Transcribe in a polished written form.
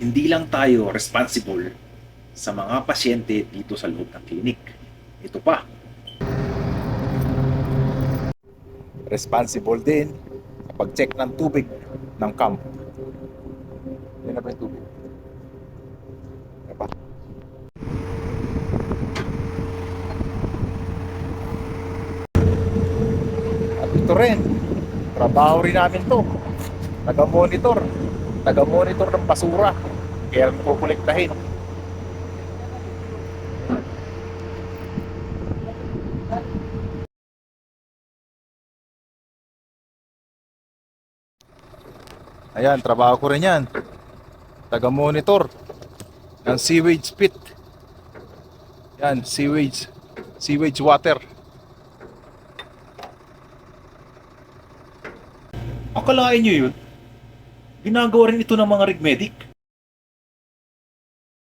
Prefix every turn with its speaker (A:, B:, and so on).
A: Hindi lang tayo responsible sa mga pasyente dito sa loob ng clinic. Ito pa, responsible din sa pag-check ng tubig ng camp. Yan na ba yung tubig? Yan ba? At ito rin, trabaho rin namin to. Taga-monitor. Taga-monitor ng basura. Kaya kukolektahin. Ayan, trabaho ko rin yan. Taga-monitor ng sewage pit. Yan, sewage water. Akalain nyo yun? Ginagawa rin ito ng mga rig medic.